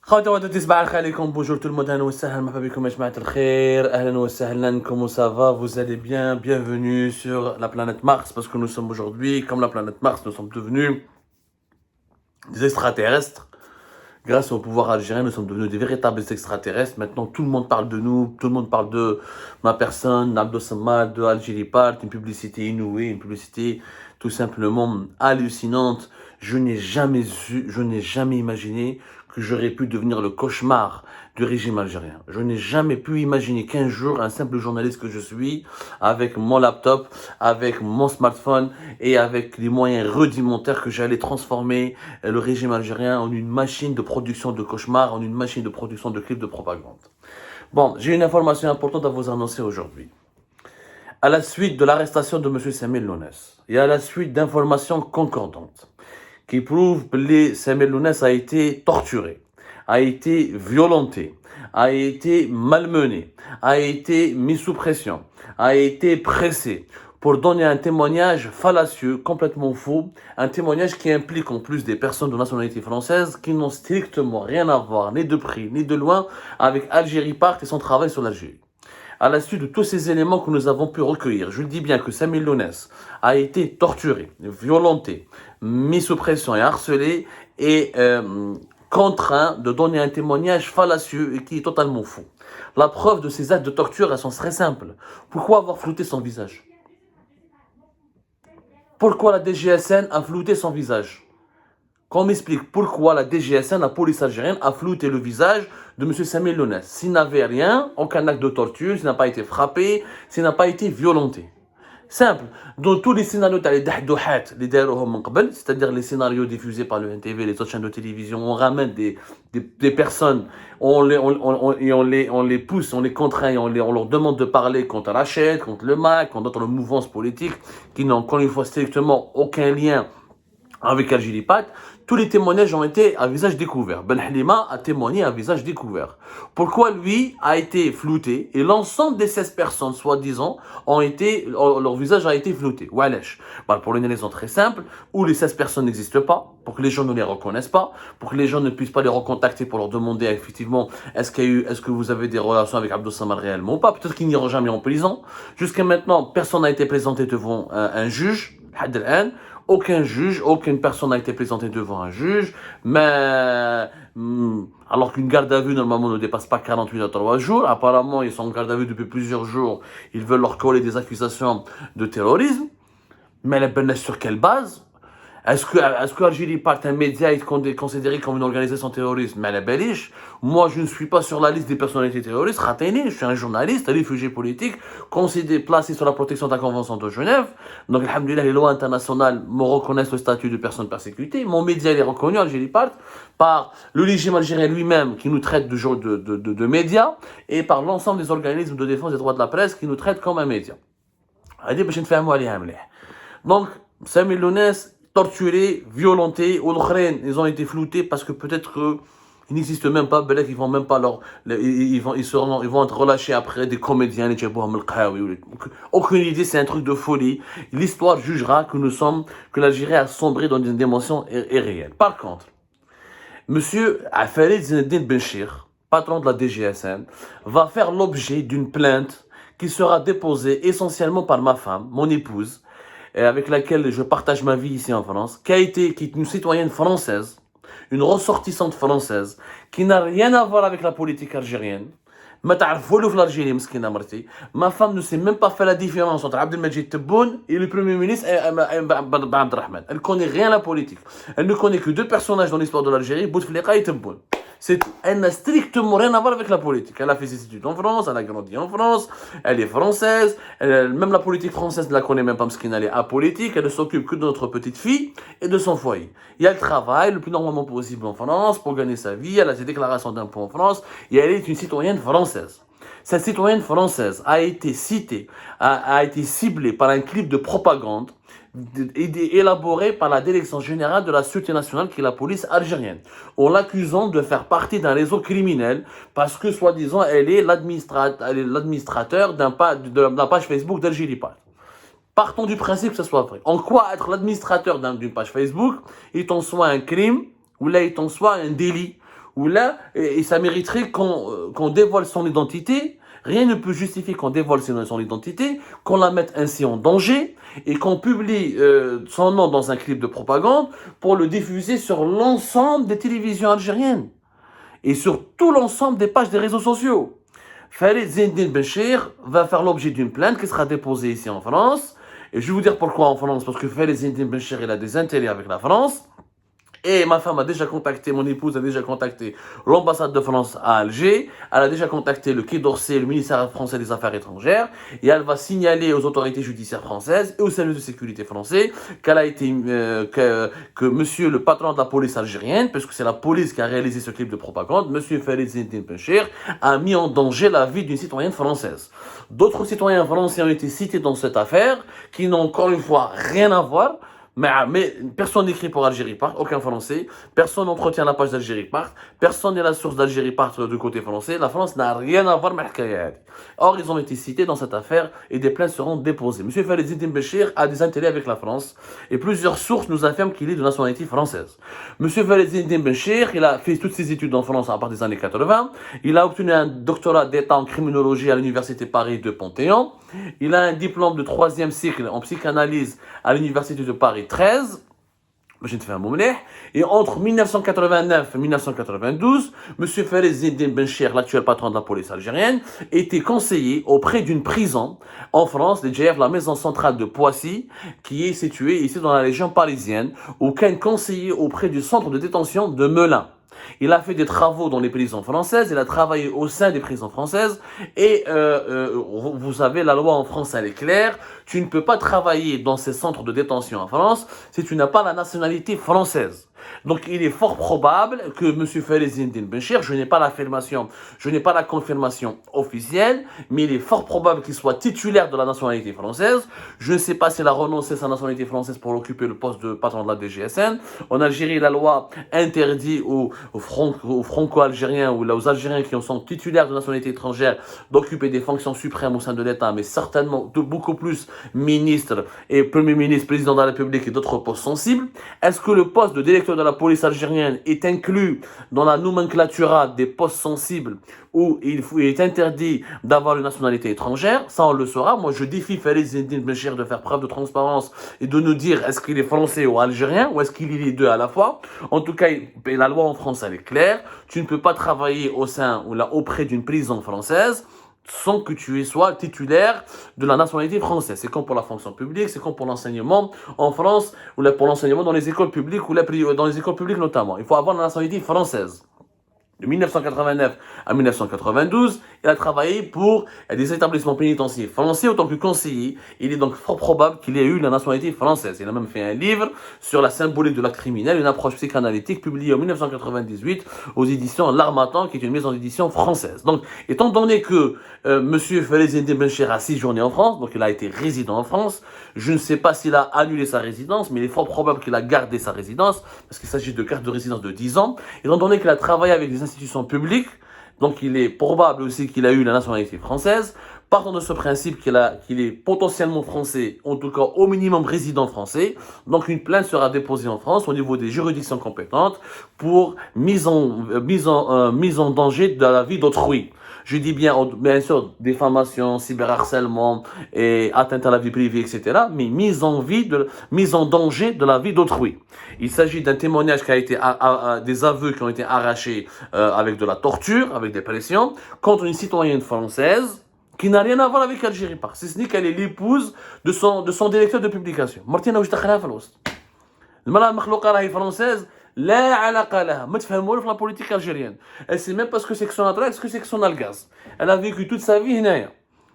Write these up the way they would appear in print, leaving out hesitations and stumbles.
خواتي وخواتاتي صباح الخير عليكم. Bonjour tout le monde, أهلا وسهلا مرحبا بكم يا جماعة الخير. أهلا وسهلا, comment ça va? Vous allez bien? Bienvenue sur la planète Mars, parce que nous sommes aujourd'hui, comme la planète Mars, nous sommes devenus des extraterrestres. Grâce au pouvoir algérien, nous sommes devenus des véritables extraterrestres. Maintenant, tout le monde parle de nous, tout le monde parle de ma personne, d'Abdo Samad, de Algérie Part, une publicité inouïe, une publicité tout simplement hallucinante. Je n'ai jamais imaginé que j'aurais pu devenir le cauchemar du régime algérien. Je n'ai jamais pu imaginer qu'un jour, un simple journaliste que je suis, avec mon laptop, avec mon smartphone et avec les moyens rudimentaires, que j'allais transformer le régime algérien en une machine de production de cauchemars, en une machine de production de clips de propagande. Bon, j'ai une information importante à vous annoncer aujourd'hui. À la suite de l'arrestation de M. Samir Lounès, et à la suite d'informations concordantes qui prouvent que Samir Lounès a été torturé, a été violenté, a été malmené, a été mis sous pression, a été pressé pour donner un témoignage fallacieux, complètement faux, un témoignage qui implique en plus des personnes de nationalité française qui n'ont strictement rien à voir, ni de près, ni de loin, avec Algérie Part et son travail sur l'Algérie. À la suite de tous ces éléments que nous avons pu recueillir, je le dis bien que Samir Lounès a été torturé, violenté, mis sous pression et harcelé et contraint de donner un témoignage fallacieux et qui est totalement faux. La preuve de ces actes de torture, elles sont très simples. Pourquoi avoir flouté son visage? Pourquoi la DGSN a flouté son visage? Qu'on m'explique pourquoi la DGSN, la police algérienne, a flouté le visage de M. Samir Lounès. S'il n'avait rien, aucun acte de torture, s'il n'a pas été frappé, s'il n'a pas été violenté. Simple. Dans tous les scénarios, c'est-à-dire les scénarios diffusés par le NTV, les autres chaînes de télévision, on ramène des personnes, on les pousse, on les contraint, on leur demande de parler contre Rachid, contre le MAC, contre d'autres mouvances politiques qui n'ont encore une fois strictement aucun lien avec Algérie Part. Tous les témoignages ont été à visage découvert. Ben Halima a témoigné à visage découvert. Pourquoi lui a été flouté et l'ensemble des 16 personnes, soi-disant, leur visage a été flouté? Walesh. Pour une raison très simple, où les 16 personnes n'existent pas, pour que les gens ne les reconnaissent pas, pour que les gens ne puissent pas les recontacter pour leur demander effectivement est-ce que vous avez des relations avec Abdo Samad réellement ou pas. Peut-être qu'ils n'iront jamais en prison. Jusqu'à maintenant, personne n'a été présenté devant un juge. Aucun juge, aucune personne n'a été présentée devant un juge, mais alors qu'une garde à vue normalement ne dépasse pas 48 à 3 jours, apparemment ils sont en garde à vue depuis plusieurs jours, ils veulent leur coller des accusations de terrorisme, mais la peine sur quelle base? Est-ce que Algérie Part, un média, est considéré comme une organisation terroriste? Mais la beliche, moi je ne suis pas sur la liste des personnalités terroristes, je suis un journaliste, un réfugié politique, placé sur la protection de la Convention de Genève. Donc, alhamdoulilah, les lois internationales me reconnaissent le statut de personne persécutée. Mon média est reconnu, Algérie Part, par le régime algérien lui-même qui nous traite de médias et par l'ensemble des organismes de défense des droits de la presse qui nous traitent comme un média. Donc, Samir Lounès, torturés, violentés, ils ont été floutés parce que peut-être qu'ils n'existent même pas, ils vont même pas ils vont être relâchés après des comédiens, aucune idée, c'est un truc de folie. L'histoire jugera que l'Algérie a sombré dans une dimension irréelle. Par contre, monsieur Farid Zinedine Benchir, patron de la DGSN, va faire l'objet d'une plainte qui sera déposée essentiellement par ma femme, mon épouse, et avec laquelle je partage ma vie ici en France, qui est une citoyenne française, une ressortissante française, qui n'a rien à voir avec la politique algérienne. Ma femme ne sait même pas faire la différence entre Abdelmajid Tebboune et le Premier ministre Abdelrahman. Elle ne connaît rien à la politique. Elle ne connaît que deux personnages dans l'histoire de l'Algérie, Bouteflika et Tebboune. Elle n'a strictement rien à voir avec la politique. Elle a fait ses études en France, elle a grandi en France, elle est française, même la politique française ne la connaît même pas parce qu'elle est apolitique, elle ne s'occupe que de notre petite fille et de son foyer. Et elle travaille le plus normalement possible en France pour gagner sa vie, elle a ses déclarations d'impôts en France et elle est une citoyenne française. Cette citoyenne française a été citée, a été ciblée par un clip de propagande élaboré par la Direction générale de la Sûreté nationale, qui est la police algérienne, en l'accusant de faire partie d'un réseau criminel parce que, soi-disant, elle est l'administrateur de la page Facebook d'Algérie Part. Partons du principe que ce soit vrai. En quoi être l'administrateur d'une page Facebook est en soi un crime, ou là est en soi un délit, où là, et ça mériterait qu'on dévoile son identité. Rien ne peut justifier qu'on dévoile son identité, qu'on la mette ainsi en danger et qu'on publie son nom dans un clip de propagande pour le diffuser sur l'ensemble des télévisions algériennes et sur tout l'ensemble des pages des réseaux sociaux. Farid Zindine Benchir va faire l'objet d'une plainte qui sera déposée ici en France. Et je vais vous dire pourquoi en France, parce que Farid Zindine Benchir, il a des intérêts avec la France. Et ma femme a déjà contacté, mon épouse a déjà contacté l'ambassade de France à Alger. Elle a déjà contacté le Quai d'Orsay, le ministère français des Affaires étrangères. Et elle va signaler aux autorités judiciaires françaises et aux services de sécurité français qu'elle a été, que monsieur le patron de la police algérienne, parce que c'est la police qui a réalisé ce clip de propagande, monsieur Farid Zindine Benchir, a mis en danger la vie d'une citoyenne française. D'autres citoyens français ont été cités dans cette affaire, qui n'ont encore une fois rien à voir. Mais personne n'écrit pour Algérie Part, aucun Français. Personne n'entretient la page d'Algérie Part. Personne n'est la source d'Algérie Part du côté français. La France n'a rien à voir avec Al. Or, ils ont été cités dans cette affaire et des plaintes seront déposées. Monsieur Farid Zindine Benchir a des intérêts avec la France et plusieurs sources nous affirment qu'il est de nationalité française. Monsieur Farid Zindine Benchir, il a fait toutes ses études en France à partir des années 80. Il a obtenu un doctorat d'État en criminologie à l'Université Paris de Panthéon. Il a un diplôme de 3e cycle en psychanalyse à l'Université de Paris 13. Et entre 1989 et 1992, M. Farid Zindine Benchir, l'actuel patron de la police algérienne, était conseiller auprès d'une prison en France, la maison centrale de Poissy, qui est située ici dans la région parisienne, ou qu'un conseiller auprès du centre de détention de Melun. Il a fait des travaux dans les prisons françaises, il a travaillé au sein des prisons françaises et vous savez, la loi en France, elle est claire. Tu ne peux pas travailler dans ces centres de détention en France si tu n'as pas la nationalité française. Donc, il est fort probable que M. Farid Zindine Benchir, je n'ai pas l'affirmation, je n'ai pas la confirmation officielle, mais il est fort probable qu'il soit titulaire de la nationalité française. Je ne sais pas s'il a renoncé à sa nationalité française pour occuper le poste de patron de la DGSN. En Algérie, la loi interdit aux franco-algériens ou aux Algériens qui sont titulaires de nationalité étrangère d'occuper des fonctions suprêmes au sein de l'État, mais certainement de beaucoup plus ministres et premier ministre, président de la République et d'autres postes sensibles. Est-ce que le poste de directeur de la police algérienne est inclus dans la nomenclatura des postes sensibles où il est interdit d'avoir une nationalité étrangère? Ça, on le saura. Moi, je défie Farid Zindine Benchir de faire preuve de transparence et de nous dire est-ce qu'il est français ou algérien ou est-ce qu'il est les deux à la fois. En tout cas, la loi en France, elle est claire. Tu ne peux pas travailler au sein ou là auprès d'une prison française sans que tu sois titulaire de la nationalité française. C'est comme pour la fonction publique, c'est comme pour l'enseignement en France, ou pour l'enseignement dans les écoles publiques, ou dans les écoles publiques notamment. Il faut avoir la nationalité française. De 1989 à 1992, il a travaillé pour des établissements pénitentiaires français en tant que conseiller. Il est donc fort probable qu'il ait eu la nationalité française. Il a même fait un livre sur la symbolique de l'acte criminel, une approche psychanalytique publiée en 1998 aux éditions L'Harmattan, qui est une maison d'édition française. Donc, étant donné que Monsieur Farid Zindine Benchir a séjourné en France, donc il a été résident en France, je ne sais pas s'il a annulé sa résidence, mais il est fort probable qu'il a gardé sa résidence, parce qu'il s'agit de carte de résidence de 10 ans. Étant donné qu'il a travaillé avec des institutions publiques, donc il est probable aussi qu'il a eu la nationalité française. Partant de ce principe qu'il est potentiellement français, en tout cas au minimum résident français, donc une plainte sera déposée en France au niveau des juridictions compétentes pour mise en danger de la vie d'autrui. Je dis bien sûr, diffamation, cyberharcèlement et atteinte à la vie privée, etc. Mais mise en danger de la vie d'autrui. Il s'agit d'un témoignage qui a été, des aveux qui ont été arrachés avec de la torture, avec des pressions, contre une citoyenne française qui n'a rien à voir avec Algérie Part. Si ce n'est qu'elle est l'épouse de son directeur de publication. Martina واش دخلها في الوسط. المرأة المخلوقة راهي française. لا علاقة لها ما تفهموا في la politique algérienne. Elle sait même pas ce que c'est que son adresse, ce que c'est que son algaz. Elle a vécu toute sa vie هنايا.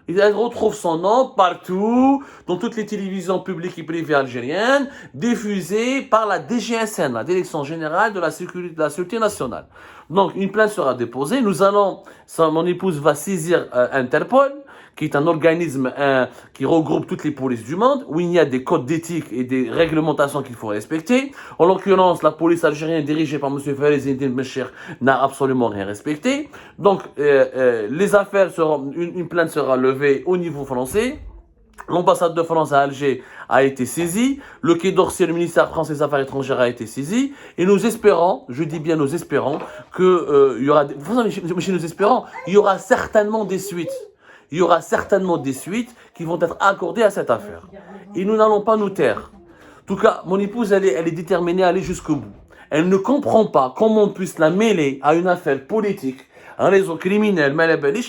Et elle retrouve son nom partout, dans toutes les télévisions publiques et privées algériennes, diffusées par la DGSN, la Direction Générale de la Sécurité Nationale. Donc, une plainte sera déposée. Mon épouse va saisir Interpol, qui est un organisme qui regroupe toutes les polices du monde, où il y a des codes d'éthique et des réglementations qu'il faut respecter. En l'occurrence, la police algérienne dirigée par M. Farid Zindine Benchir n'a absolument rien respecté. Donc, les affaires une plainte sera levée au niveau français. L'ambassade de France à Alger a été saisie, le Quai d'Orsay, le ministère français des Affaires étrangères a été saisi, et nous espérons, je dis bien nous espérons, que il y aura, nous espérons, il y aura certainement des suites. Il y aura certainement des suites qui vont être accordées à cette affaire. Et nous n'allons pas nous taire. En tout cas, mon épouse, elle est déterminée à aller jusqu'au bout. Elle ne comprend pas comment on puisse la mêler à une affaire politique, un réseau criminel,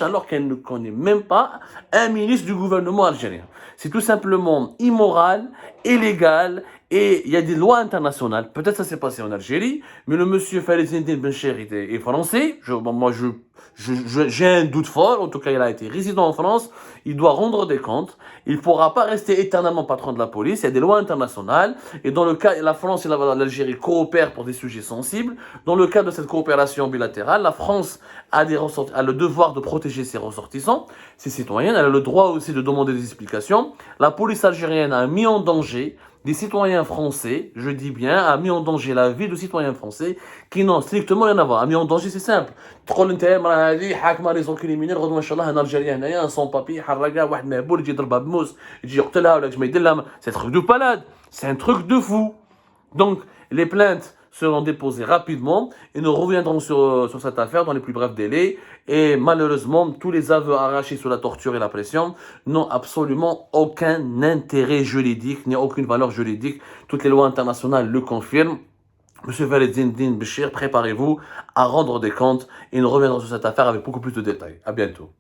alors qu'elle ne connaît même pas un ministre du gouvernement algérien. C'est tout simplement immoral, illégal, et il y a des lois internationales. Peut-être ça s'est passé en Algérie, mais le monsieur Farid Zindine Bencher est français. J'ai un doute fort. En tout cas, il a été résident en France. Il doit rendre des comptes. Il ne pourra pas rester éternellement patron de la police. Il y a des lois internationales. Et dans le cas, la France et l'Algérie coopèrent pour des sujets sensibles. Dans le cadre de cette coopération bilatérale, la France a le devoir de protéger ses ressortissants, ses citoyens. Elle a le droit aussi de demander des explications. La police algérienne a mis en danger des citoyens français, je dis bien, a mis en danger la vie de citoyens français qui n'ont strictement rien à voir. A mis en danger, c'est simple. تقول انت امراه هذه حاكمه ريزون كريمينال غدوه ان شاء الله هنا الجزائريه هنايا سون بابي حرقه واحد مهبول يجي يضربها بموس يجي يقتلها ولا ما يدير لها سي un truc de malade, c'est un truc de fou. Donc les plaintes seront déposées rapidement et nous reviendrons sur cette affaire dans les plus brefs délais. Et malheureusement, tous les aveux arrachés sous la torture et la pression n'ont absolument aucun intérêt juridique, ni aucune valeur juridique. Toutes les lois internationales le confirment. Monsieur Farid Zindine Bencher, préparez-vous à rendre des comptes et nous reviendrons sur cette affaire avec beaucoup plus de détails. À bientôt.